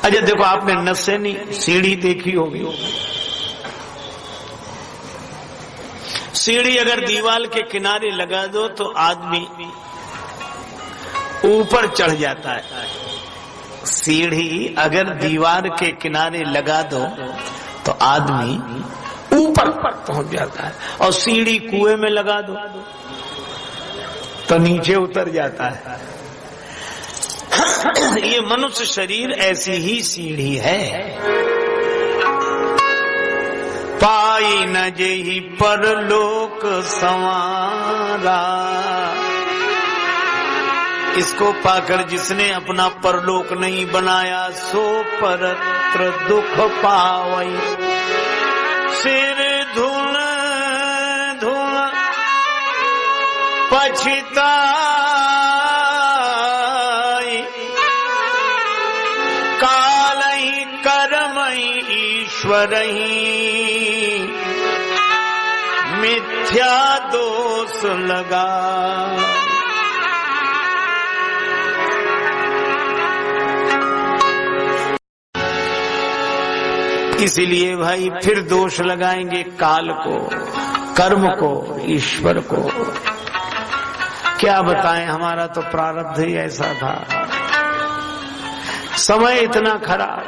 अच्छा देखो, आपने नसेनी सीढ़ी देखी होगी। सीढ़ी अगर दीवार के किनारे लगा दो तो आदमी ऊपर चढ़ जाता है। सीढ़ी अगर दीवार के किनारे लगा दो तो आदमी ऊपर पहुंच जाता है, और सीढ़ी कुएं में लगा दो तो नीचे उतर जाता है। ये मनुष्य शरीर ऐसी ही सीढ़ी है। पाई न जेहि परलोक संवारा, इसको पाकर जिसने अपना परलोक नहीं बनाया सो परत्र दुख पावई। सिर धुन धुन पछताई, कालहि कर्महि ईश्वरहि, मिथ्या दोष लगा। इसीलिए भाई फिर दोष लगाएंगे काल को, कर्म को, ईश्वर को। क्या बताएं, हमारा तो प्रारब्ध ही ऐसा था। समय इतना खराब,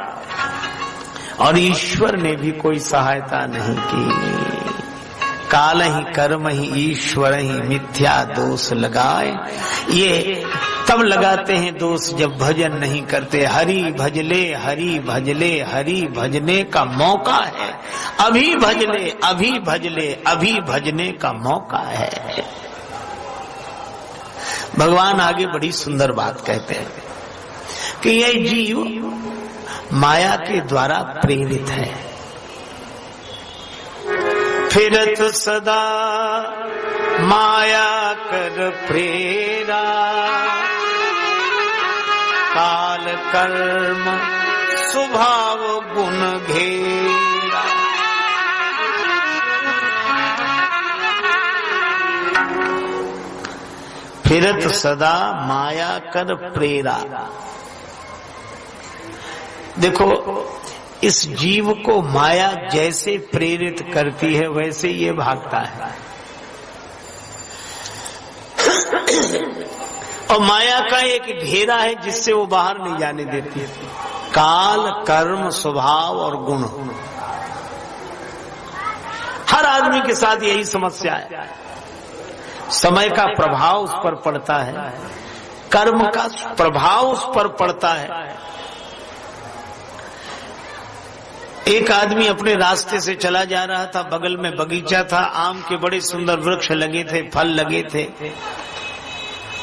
और ईश्वर ने भी कोई सहायता नहीं की। काल ही कर्म ही ईश्वर ही मिथ्या दोष लगाए। ये तब लगाते हैं दोष जब भजन नहीं करते। हरि भजले, हरि भजले, हरि भजने का मौका है। अभी भजले, अभी भजले, अभी भजने का मौका है। भगवान आगे बड़ी सुंदर बात कहते हैं कि यह जीव माया के द्वारा प्रेरित है। फिरत सदा माया कर प्रेरा, काल कर्म स्वभाव गुण घेरा। फिरत सदा माया कर प्रेरा। देखो, इस जीव को माया जैसे प्रेरित करती है वैसे ये भागता है। और माया का एक घेरा है जिससे वो बाहर नहीं जाने देती। काल कर्म स्वभाव और गुण, हर आदमी के साथ यही समस्या है। समय का प्रभाव उस पर पड़ता है, कर्म का प्रभाव उस पर पड़ता है। एक आदमी अपने रास्ते से चला जा रहा था, बगल में बगीचा था, आम के बड़े सुंदर वृक्ष लगे थे, फल लगे थे।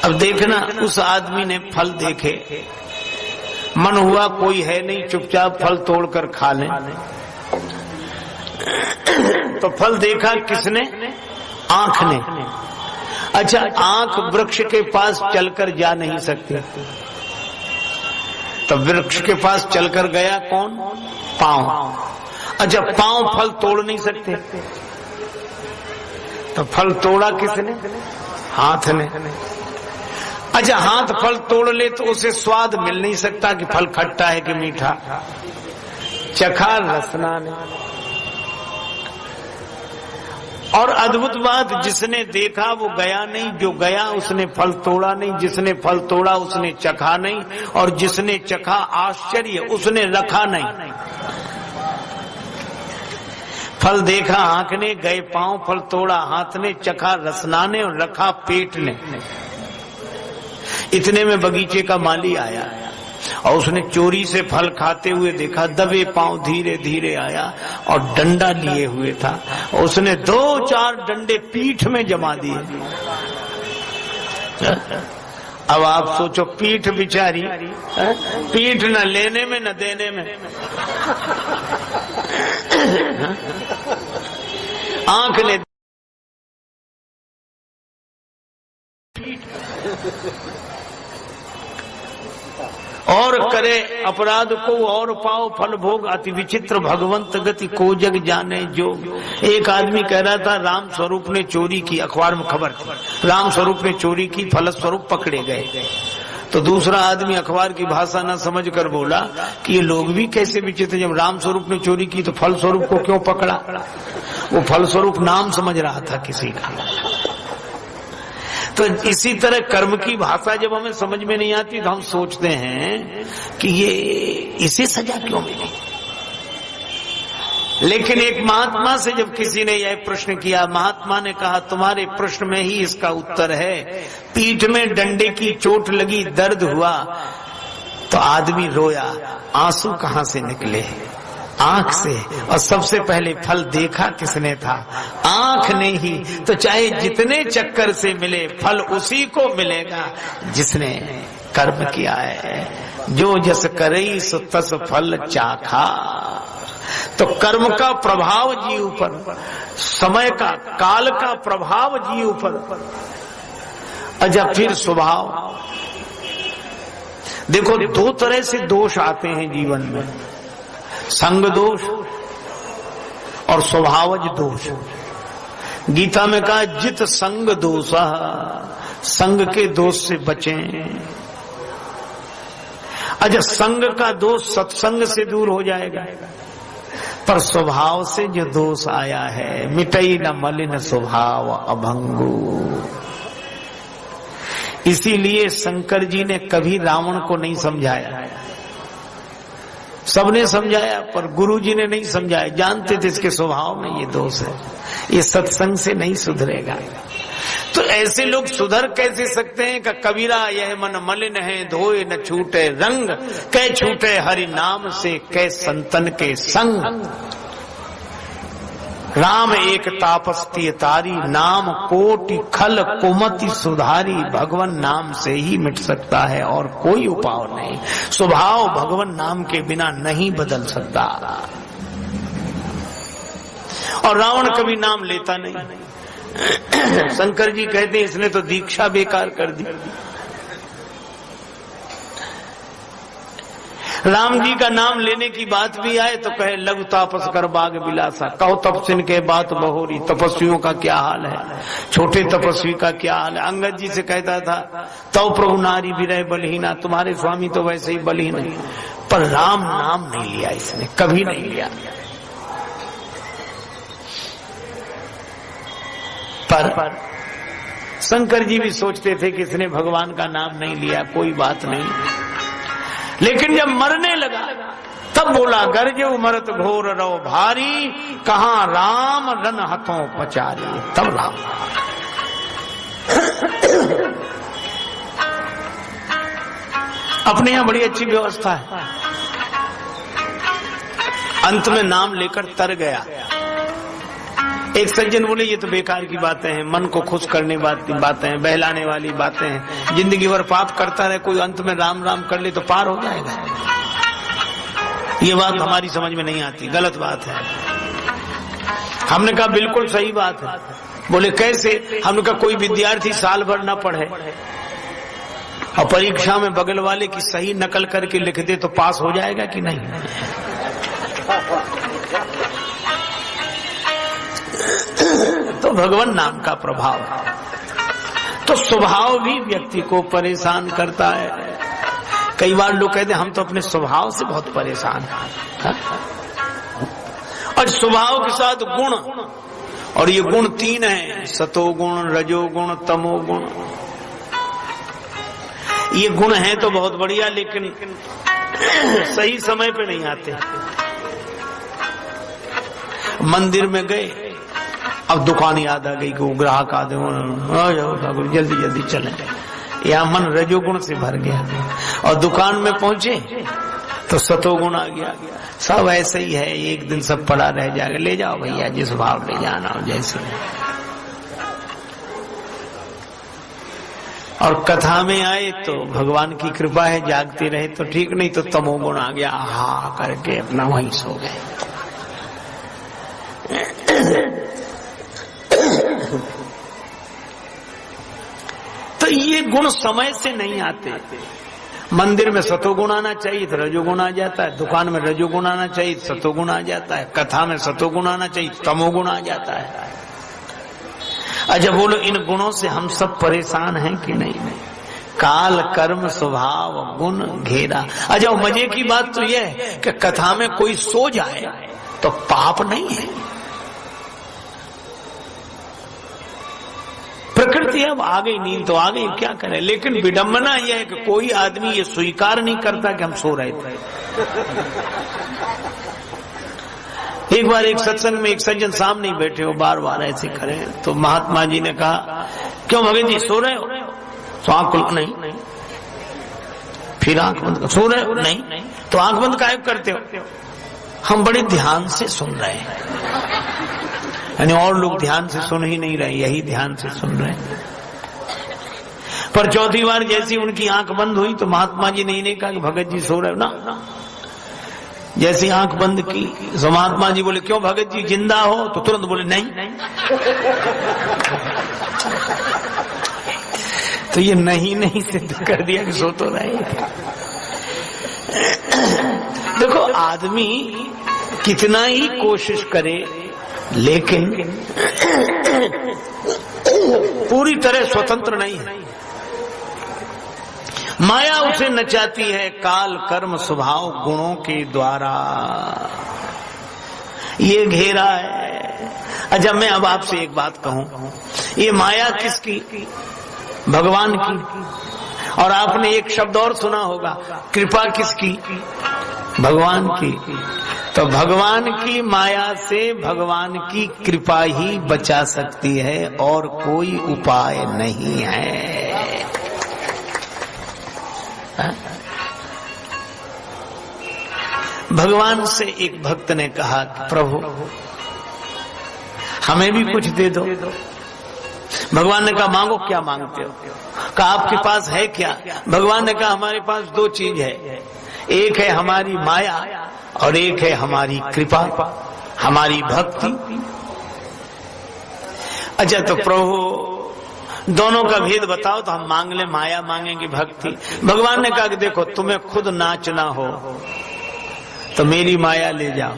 अब देखना, उस आदमी ने फल देखे, मन हुआ कोई है नहीं, चुपचाप फल तोड़कर खा लें। तो फल देखा किसने? आंख ने। अच्छा, आंख वृक्ष के पास चलकर जा नहीं सकती, तो वृक्ष के पास चलकर गया कौन? पांव। अच्छा, पांव फल तोड़ नहीं सकते, तो फल तोड़ा किसने? हाथ ने। अच्छा, हाथ फल तोड़ ले तो उसे स्वाद मिल नहीं सकता कि फल खट्टा है कि मीठा। चखा रसना ने। और अद्भुत बात, जिसने देखा वो गया नहीं, जो गया उसने फल तोड़ा नहीं, जिसने फल तोड़ा उसने चखा नहीं, और जिसने चखा आश्चर्य उसने रखा नहीं। फल देखा आंख ने, गए पांव, फल तोड़ा हाथ ने, चखा रसना ने, और रखा पेट ने। इतने में बगीचे का माली आया और उसने चोरी से फल खाते हुए देखा, दबे पांव धीरे धीरे आया और डंडा लिए हुए था। उसने 2-4 डंडे पीठ में जमा दिए। अब आप सोचो, पीठ बिचारी, पीठ न लेने में न देने में। आंख ने और करे अपराध को और पाओ फल भोग, अति विचित्र भगवंत गति को जग जाने जो। एक आदमी कह रहा था राम स्वरूप ने चोरी की, अखबार में खबर थी, राम स्वरूप ने चोरी की, फलस्वरूप पकड़े गए। तो दूसरा आदमी अखबार की भाषा न समझ कर बोला कि ये लोग भी कैसे विचित्र, जब राम स्वरूप ने चोरी की तो फल स्वरूप को क्यों पकड़ा? वो फल स्वरूप नाम समझ रहा था किसी का। तो इसी तरह कर्म की भाषा जब हमें समझ में नहीं आती तो हम सोचते हैं कि ये इसे सजा क्यों मिली। लेकिन एक महात्मा से जब किसी ने यह प्रश्न किया, महात्मा ने कहा तुम्हारे प्रश्न में ही इसका उत्तर है। पीठ में डंडे की चोट लगी, दर्द हुआ तो आदमी रोया, आंसू कहां से निकले? आंख से। और सबसे पहले फल देखा किसने था? आंख ने ही। तो चाहे जितने चक्कर से मिले, फल उसी को मिलेगा जिसने कर्म किया है। जो जस करई सो तस फल चाखा। तो कर्म का प्रभाव जीव पर, समय का, काल का प्रभाव जीव पर। अच्छा, फिर स्वभाव देखो, दो तरह से दोष आते हैं जीवन में, संग दोष और स्वभावज दोष। गीता में कहा जित संग दोष, संग के दोष से बचें। अच्छा, संग का दोष सत्संग से दूर हो जाएगा, पर स्वभाव से जो दोष आया है, मिटई न मलिन स्वभाव अभंगु। इसीलिए शंकर जी ने कभी रावण को नहीं समझाया। सबने समझाया पर गुरु जी ने नहीं समझाया, जानते थे इसके स्वभाव में ये दोष है, ये सत्संग से नहीं सुधरेगा। तो ऐसे लोग सुधर कैसे सकते हैं? का कबीरा यह मन मलिन है, धोए न छूटे रंग, कै छूटे हरि नाम से, कै संतन के संग। राम एक तापस्ती तारी, नाम कोटि खल कुमति सुधारी। भगवान नाम से ही मिट सकता है और कोई उपाय नहीं। स्वभाव भगवान नाम के बिना नहीं बदल सकता। और रावण कभी नाम लेता नहीं। शंकर जी कहते हैं इसने तो दीक्षा बेकार कर दी। राम जी का नाम लेने की बात भी आए तो कहे लघु तापस कर बाग बिलासा, कहो तपस्विन के बात बहोरी। तपस्वियों का क्या हाल है, छोटे तपस्वी का क्या हाल है। अंगद जी से कहता था तो प्रभु नारी विरह बलहीना, तुम्हारे स्वामी तो वैसे ही बलहीन है। पर राम नाम नहीं लिया इसने, कभी नहीं लिया। पर शंकर जी भी सोचते थे कि इसने भगवान का नाम नहीं लिया, कोई बात नहीं। लेकिन जब मरने लगा तब बोला गर्जे मरत घोर रो भारी, कहां राम रन हथों पचारी। तब राम अपने यहां बड़ी अच्छी व्यवस्था है। अंत में नाम लेकर तर गया। एक सज्जन बोले ये तो बेकार की बातें हैं, मन को खुश करने बातें हैं, बहलाने वाली बातें हैं। जिंदगी भर पाप करता रहे, कोई अंत में राम राम कर ले तो पार हो जाएगा। ये बात हमारी समझ में नहीं आती, गलत बात है। हमने कहा बिल्कुल सही बात है। बोले कैसे? हमने कहा कोई विद्यार्थी साल भर न पढ़े और परीक्षा में बगल वाले की सही नकल करके लिख दे तो पास हो जाएगा कि नहीं? तो भगवान नाम का प्रभाव है। तो स्वभाव भी व्यक्ति को परेशान करता है। कई बार लोग कहते हैं हम तो अपने स्वभाव से बहुत परेशान हैं। और स्वभाव के साथ गुण, और ये गुण तीन हैं, सतोगुण, रजोगुण, तमोगुण। ये गुण हैं तो बहुत बढ़िया, लेकिन सही समय पे नहीं आते। मंदिर में गए, अब दुकान याद आ गई कि ग्राहक आ जाओ जल्दी जल्दी चले। यहाँ मन रजोगुण से भर गया और दुकान में पहुंचे तो सतोगुण आ गया। सब ऐसे ही है, एक दिन सब पड़ा रह जाएगा। ले जाओ भैया, जिस भाव ले जाना हो जैसे। और कथा में आए तो भगवान की कृपा है, जागते रहे तो ठीक, नहीं तो तमोगुण आ गया, हा करके अपना वहीं सो गए। तो ये गुण समय से नहीं आते। मंदिर में सतोगुण आना चाहिए तो रजोगुण आ जाता है, दुकान में रजोगुण आना चाहिए तो सतोगुण आ जाता है, कथा में सतोगुण आना चाहिए तमोगुण आ जाता है। अच्छा बोलो, इन गुणों से हम सब परेशान हैं कि नहीं? काल कर्म स्वभाव गुण घेरा। अच्छा, मजे की बात तो यह है कि कथा में कोई सो जाए तो पाप नहीं है। प्रकृति अब आ गई, नींद तो आ गई, क्या करें। लेकिन विडंबना यह है कि कोई आदमी ये स्वीकार नहीं करता कि हम सो रहे थे। एक बार एक सत्संग में एक सज्जन सामने बैठे हो, बार बार ऐसे खड़े, तो महात्मा जी ने कहा, क्यों भगत जी सो रहे हो? तो आंख खुल, नहीं। फिर आंख बंद, सो रहे हो? नहीं। तो आंख बंद काहे करते हो? हम बड़े ध्यान से सुन रहे हैं। यानी और लोग ध्यान से सुन ही नहीं रहे, यही ध्यान से सुन रहे हैं। पर चौथी बार जैसी उनकी आंख बंद हुई तो महात्मा जी ने कहा कि भगत जी सो रहे हो ना। जैसी आंख बंद की तो महात्मा जी बोले, क्यों भगत जी जिंदा हो? तो तुरंत बोले नहीं। तो ये नहीं सिद्ध कर दिया कि सो तो रहे। देखो, आदमी कितना ही कोशिश करे लेकिन पूरी तरह स्वतंत्र नहीं है। माया उसे नचाती है काल कर्म स्वभाव गुणों के द्वारा। ये घेरा है। अच्छा, मैं अब आपसे एक बात कहूं, ये माया किसकी? भगवान की। और आपने एक शब्द और सुना होगा, कृपा किसकी? भगवान की। तो भगवान की माया से भगवान की कृपा ही बचा सकती है, और कोई उपाय नहीं है। भगवान से एक भक्त ने कहा, प्रभु हमें भी कुछ दे दो। भगवान ने कहा, मांगो, क्या मांगते हो? कहा, आपके पास है क्या? भगवान ने कहा, हमारे पास दो चीज है, एक है हमारी माया और एक है हमारी कृपा, हमारी भक्ति। अच्छा, तो प्रभु दोनों का भेद बताओ तो हम मांग ले, माया मांगेंगे भक्ति। भगवान ने कहा कि देखो, तुम्हें खुद नाचना हो तो मेरी माया ले जाओ,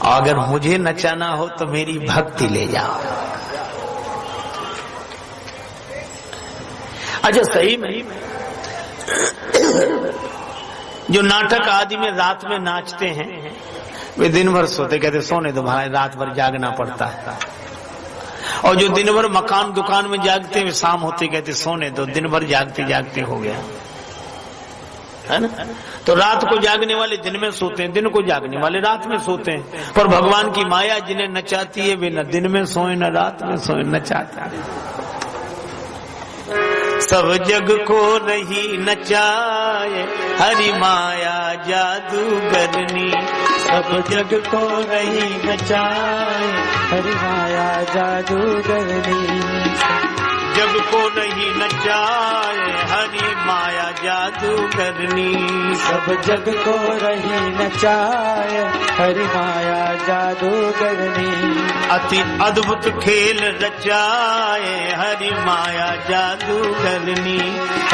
और अगर मुझे नचाना हो तो मेरी भक्ति ले जाओ। अच्छा, सही में जो नाटक आदि में रात में नाचते हैं वे दिन भर सोते, कहते सोने दो भाई, रात भर जागना पड़ता है। और जो दिन भर मकान दुकान में जागते हैं शाम होते कहते सोने दो, दिन भर जागते जागते हो गया, है ना। तो रात को जागने वाले दिन में सोते हैं, दिन को जागने वाले रात में सोते हैं। पर भगवान की माया जिन्हें नचाती है वे न दिन में सोए न रात में सोए, नचाता है। सब जग को नहीं नचाए हरि माया जादूगरनी, सब जग को नहीं नचाए हरि माया जादूगरनी, जग को नहीं नचाए हरि माया जादूगरनी, सब जग को नहीं नचाए हरि माया जादूगरनी, अति अद्भुत खेल रचाए हरि माया जादूगरनी,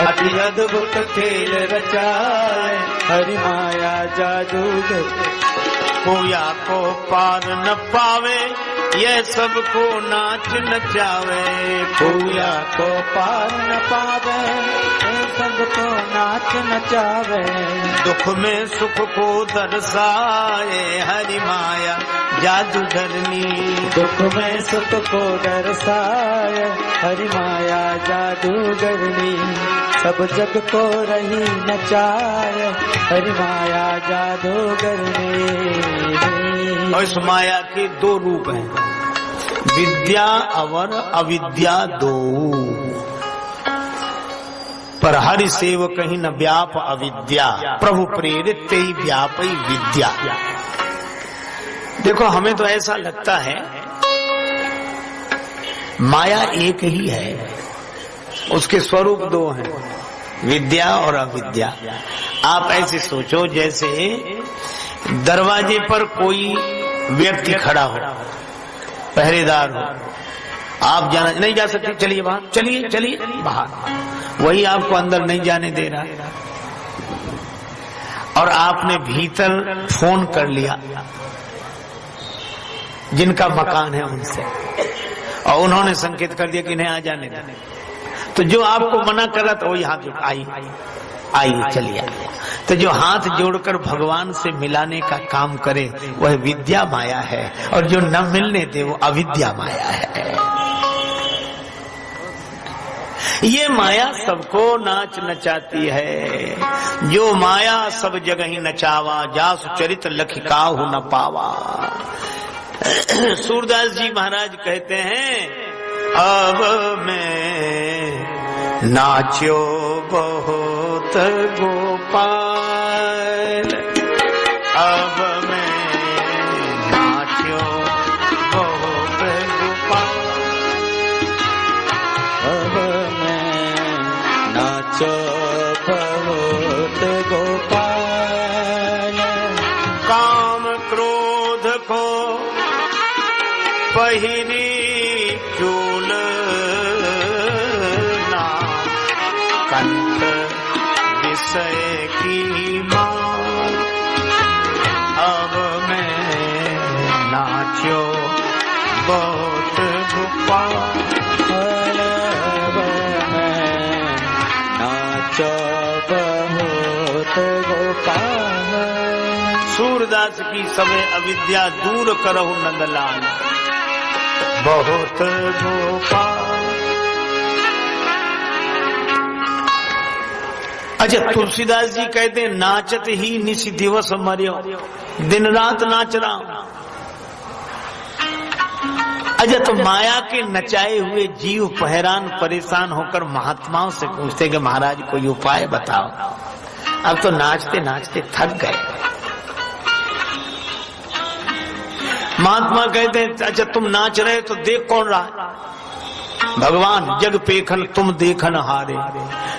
अति अद्भुत खेल रचाए हरि माया जादूगरनी, कोया को पार न पावे यह सबको नाच नचावे, कोया को पार न पावे यह सबको नाच नचावे, दुख में सुख को दर्शाए हरि माया जादूगरनी, दुख में सुख को दर्शाए हरि माया जादूगरनी, सब जग को रही नचाए हरि माया जादूगरनी। और इस माया के दो रूप हैं, विद्या और अविद्या दो, पर हरि सेवक ही न व्याप अविद्या, प्रभु प्रेरित ते ही व्यापी विद्या। देखो, हमें तो ऐसा लगता है माया एक ही है, उसके स्वरूप दो हैं, विद्या और अविद्या। आप ऐसे सोचो जैसे दरवाजे पर कोई व्यक्ति खड़ा हो, पहरेदार हो, आप जाना नहीं जा सकते, चलिए बाहर, चलिए चलिए बाहर, वही आपको अंदर नहीं जाने दे रहा, और आपने भीतर फोन कर लिया जिनका मकान है उनसे, और उन्होंने संकेत कर दिया कि नहीं आ जाने दें, तो जो आपको मना कर रहा था वो यहाँ जो आइए चलिए। तो जो हाथ जोड़कर भगवान से मिलाने का काम करे वह विद्या माया है, और जो न मिलने दे वो अविद्या माया है। ये माया सबको नाच नचाती है। जो माया सब जगह ही नचावा, जासु चरित लख काहू न पावा। सूरदास जी महाराज कहते हैं, अब मैं नाच्यो बहुत गोपाल, अब मैं नाच्यो बहुत गोपाल, अब मैं नाचो बहुत गोपाल। काम क्रोध को पहिरी चूल ना, कंठ विषय की माल, अब मैं नाच्यो बहुत गोपाल, अब मैं नाचो बहुत गोपाल। सूरदास की समय अविद्या दूर करहु नंदलाल, बहुत गोपाल। अच्छा, तुलसीदास जी कहते हैं, नाचत ही निशि दिवस मर्यो, दिन रात नाच रहा हूं। अच्छा, तो माया के नचाए हुए जीव हैरान परेशान होकर महात्माओं से पूछते कि महाराज कोई उपाय बताओ, अब तो नाचते नाचते थक गए। महात्मा कहते हैं, अच्छा तुम नाच रहे तो देख कौन रहा है? भगवान जग पेखन तुम देखन हारे,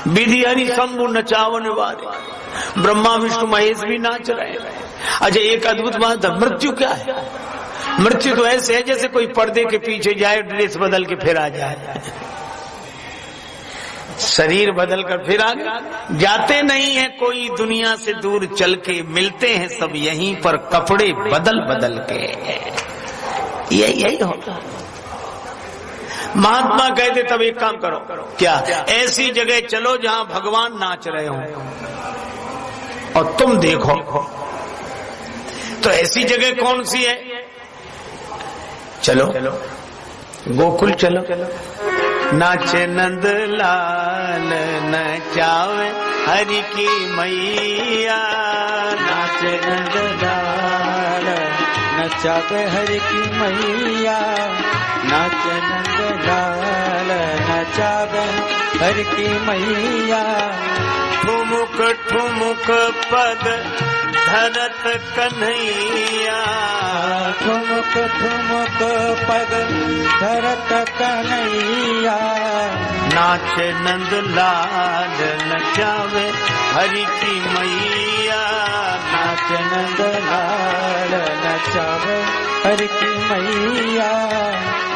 विधि हरि शंभु नचावन वारे। ब्रह्मा विष्णु महेश भी नाच रहे हैं। अच्छा, एक अद्भुत बात है, मृत्यु क्या है? मृत्यु तो ऐसे है जैसे कोई पर्दे के पीछे जाए, ड्रेस बदल के फिर आ जाए, शरीर बदल कर फिर आ गए। जाते नहीं है कोई दुनिया से दूर चल के, मिलते हैं सब यहीं पर कपड़े बदल बदल के। यही होता। महात्मा कहते तब एक काम करो, क्या? ऐसी जगह चलो जहां भगवान नाच रहे हो और तुम देखो। तो ऐसी जगह कौन सी है? चलो गोकुल चलो, नाचे नंद लाल नचावे हरि की मैया, नाचे नंद लाल नचावे हरि की मैया, नाचे नंद लाल नचावे हरि की मैया। ठुमुक ठुमुक पद धरत कन्हैया, ठुमुक ठुमुक पग धरत कन्हैया, नाचे नंद लाल नचावे हरि की मैया, नाचे नंद लाल नचावे हरि की मैया,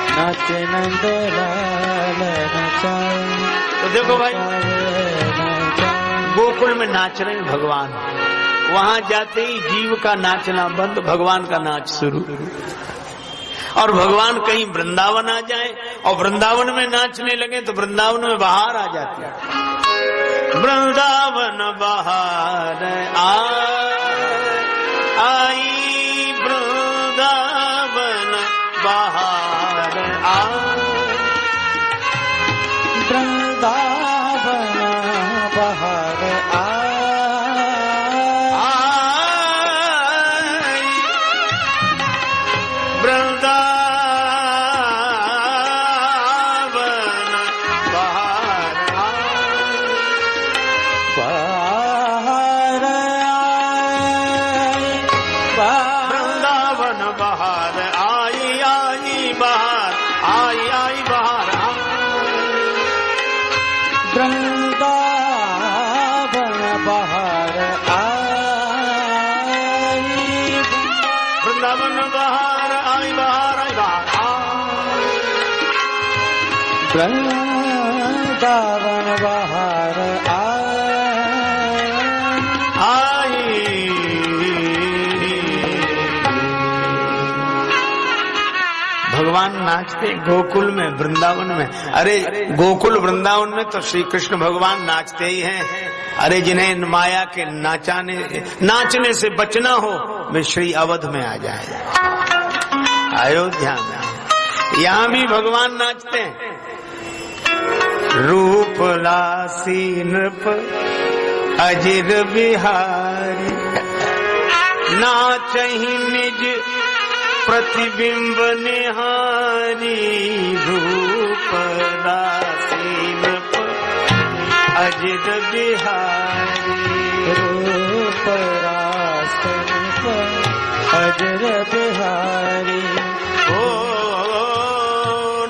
नाचे नंद लाल नचावे। तो देखो भाई, गोकुल में नाच रहे हैं भगवान, वहां जाते ही जीव का नाचना बंद, भगवान का नाच शुरू। और भगवान कहीं वृंदावन आ जाए और वृंदावन में नाचने लगे तो वृंदावन में बाहर आ जाते हैं। वृंदावन बाहर आई, वृंदावन बाहर वृंदावन बाहर वृंदावन बाहर आई। भगवान नाचते गोकुल में, वृंदावन में। अरे गोकुल वृंदावन में तो श्री कृष्ण भगवान नाचते ही हैं। अरे जिन्हें माया के नाचने से बचना हो वे श्री अवध में आ जाए, अयोध्या में। यहाँ भी भगवान नाचते हैं। रूप राशि नृप अजिर बिहारी, नाचहि निज प्रतिबिंब निहारी। रूप राशि नृप अजिर बिहारी, रूप राशि नृप अजिर बिहारी। ओ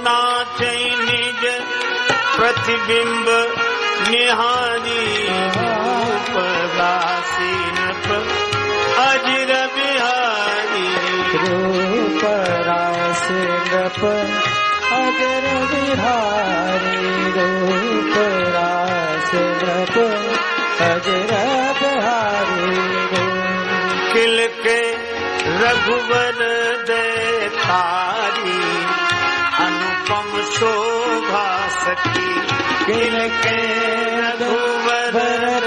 नाचहि निज प्रतिबिंब निहारी। रूप राशि नृप अजिर बिहारी, रूप राशि नृप अजिर बिहारी। रूप राशि नृप अजिर बिहारी। खिल के रघुवर देखारी, अनुपम शोभा सखी। खिल के रघुवर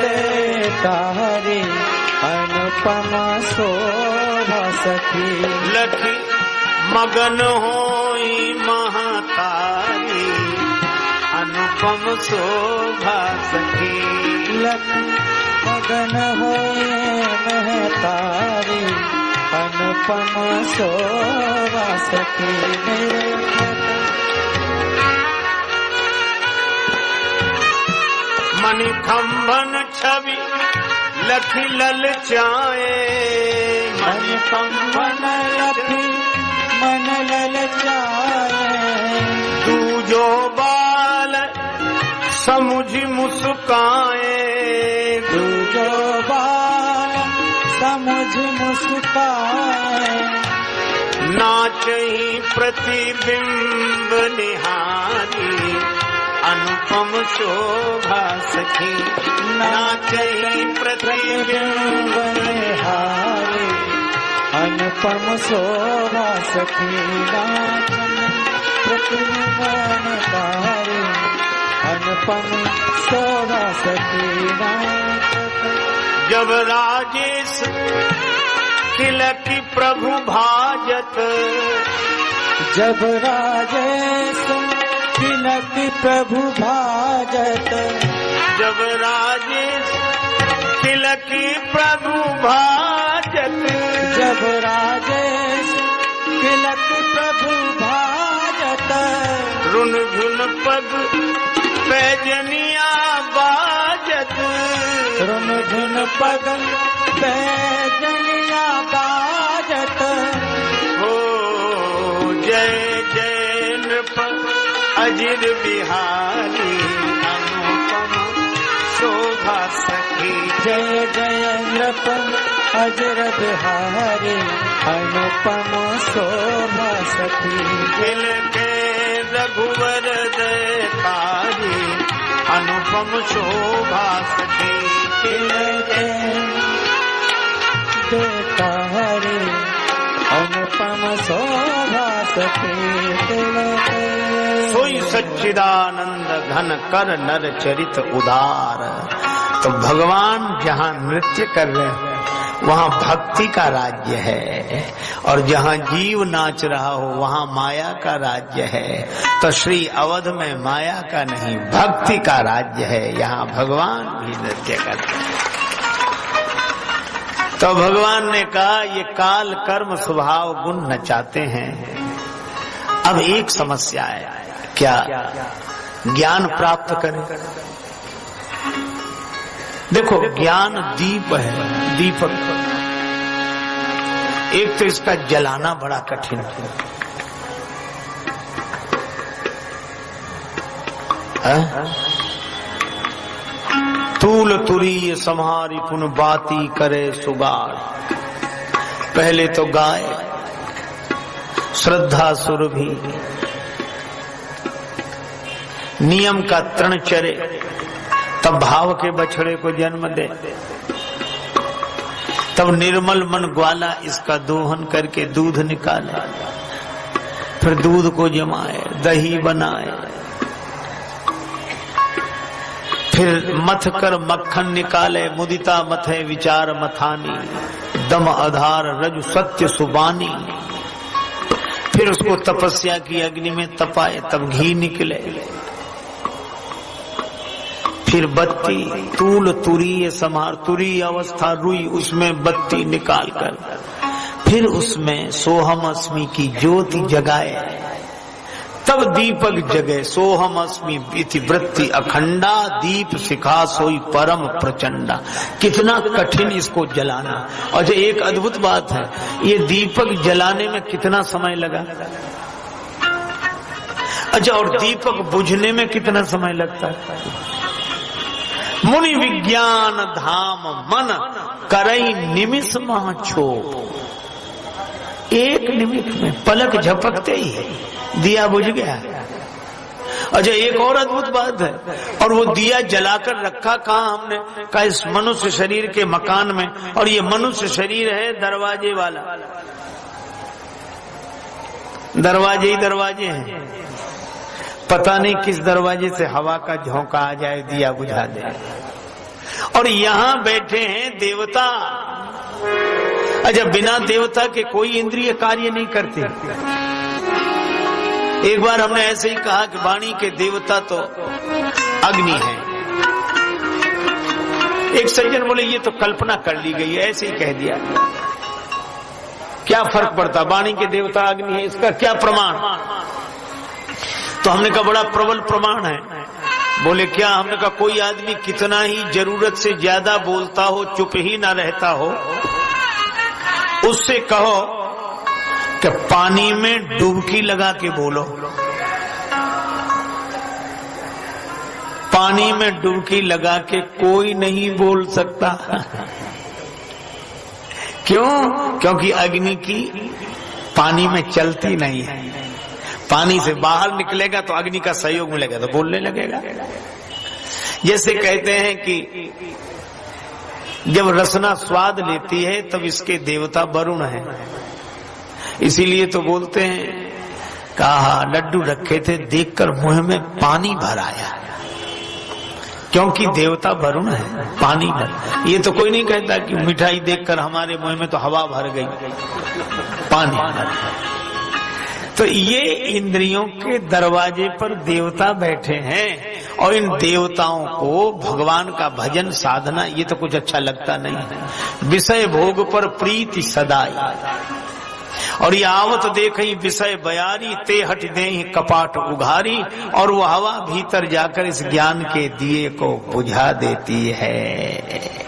देखारी, अनुपम शोभा सखी। लखी मगन होई महतारी, अनुपम शोभा सखी। लखी मगन होए महतारी, अनुपम शोभा सखी। मणि खंभन छवि लखी ललचाए। मणि खंभन लखी मन ललचाए। दूजो बाल समुझ मुस्काए। दूजो बाल समुझ मुस्काए। नाचहि प्रतिबिंब निहारी, अनुपम शोभा सखी। नाचहि प्रतिबिंब निहारी, अनुपम शोभा सखी। नाचहि प्रतिबिंब निहारी, अनुपम शोभा सखी। जब राजेश तिलकी प्रभु भाजत। जब राजेश तिलकी प्रभु भाजत। जब राजेश तिलकी प्रभु भाजत। जब राजेश तिलकी प्रभु भाजत। रुन झुन पग पैजनिया बाजत। रुन झुन पग पैजनिया बाजत। हो जय जय नृप अजिर बिहारी, अनुपम शोभा सखी। जय जय नृप अजिर बिहारी, अनुपम शोभा सखी। खिल के रघुवर देखारी, अनुपम शोभा सखी। खिल के देखारी, अनुपम शोभा सखी। सोई सच्चिदानंद घन कर नर चरित उदार। तो भगवान जहाँ नृत्य कर रहे हैं वहाँ भक्ति का राज्य है, और जहाँ जीव नाच रहा हो वहाँ माया का राज्य है। तो श्री अवध में माया का नहीं भक्ति का राज्य है, यहाँ भगवान भी नृत्य करते हैं। तो भगवान ने कहा ये काल कर्म स्वभाव गुण नचाते हैं। अब एक समस्या है, क्या ज्ञान प्राप्त करें? देखो ज्ञान दीप है, दीपक। एक तो इसका जलाना बड़ा कठिन है, तूल तुरी सम्हारी पुन बाती करे सुगार। पहले तो गाय, श्रद्धा सुरभि, नियम का तृण चरे, तब भाव के बछड़े को जन्म दे, तब निर्मल मन ग्वाला इसका दोहन करके दूध निकाले, फिर दूध को जमाए, दही बनाए, फिर मथ कर मक्खन निकाले, मुदिता मथे विचार मथानी, दम आधार रज सत्य सुबानी। फिर उसको तपस्या की अग्नि में तपाए, तब घी निकले। फिर बत्ती, तूल तुरीय समार, तुरीय अवस्था रुई, उसमें बत्ती निकालकर फिर उसमें सोहम अस्मि की ज्योति जगाए, तब दीपक जगे। सोहम अस्मि इति वृत्ति अखंडा, दीप शिखा सोई परम प्रचंडा। कितना कठिन इसको जलाना। और एक अद्भुत बात है, ये दीपक जलाने में कितना समय लगा। अच्छा, और दीपक बुझने में कितना समय लगता है। मुनि विज्ञान धाम मन करई निमिष महा छोप। एक निमिष में पलक झपकते ही दिया बुझ गया। अच्छा, एक और अद्भुत बात है, और वो दिया जलाकर रखा कहाँ हमने, कहा इस मनुष्य शरीर के मकान में। और ये मनुष्य शरीर है दरवाजे वाला, दरवाजे ही दरवाजे हैं। पता नहीं किस दरवाजे से हवा का झोंका आ जाए, दिया बुझा दे। और यहां बैठे हैं देवता। अच्छा, बिना देवता के कोई इंद्रिय कार्य नहीं करते। एक बार हमने ऐसे ही कहा कि वाणी के देवता तो अग्नि है। एक सज्जन बोले ये तो कल्पना कर ली गई है, ऐसे ही कह दिया, क्या फर्क पड़ता, वाणी के देवता अग्नि है, इसका क्या प्रमाण। तो हमने कहा बड़ा प्रबल प्रमाण है। बोले क्या। हमने कहा कोई आदमी कितना ही जरूरत से ज्यादा बोलता हो, चुप ही ना रहता हो, उससे कहो कि पानी में डुबकी लगा के बोलो। पानी में डुबकी लगा के कोई नहीं बोल सकता। क्यों? क्योंकि अग्नि की पानी में चलती नहीं है। पानी से बाहर निकलेगा तो अग्नि का सहयोग मिलेगा तो बोलने लगेगा। जैसे कहते हैं कि जब रसना स्वाद लेती है तब इसके देवता वरुण है, इसीलिए तो बोलते हैं, कहा लड्डू रखे थे देखकर मुंह में पानी भर आया, क्योंकि देवता वरुण है, पानी भर। ये तो कोई नहीं कहता कि मिठाई देखकर हमारे मुंह में तो हवा भर गई, पानी भर। तो ये इंद्रियों के दरवाजे पर देवता बैठे हैं, और इन देवताओं को भगवान का भजन साधना ये तो कुछ अच्छा लगता नहीं। विषय भोग पर प्रीति सदाई, और ये आवत देखई विषय बयारी, ते हट देहि कपाट उघारी। और वो हवा भीतर जाकर इस ज्ञान के दिए को बुझा देती है।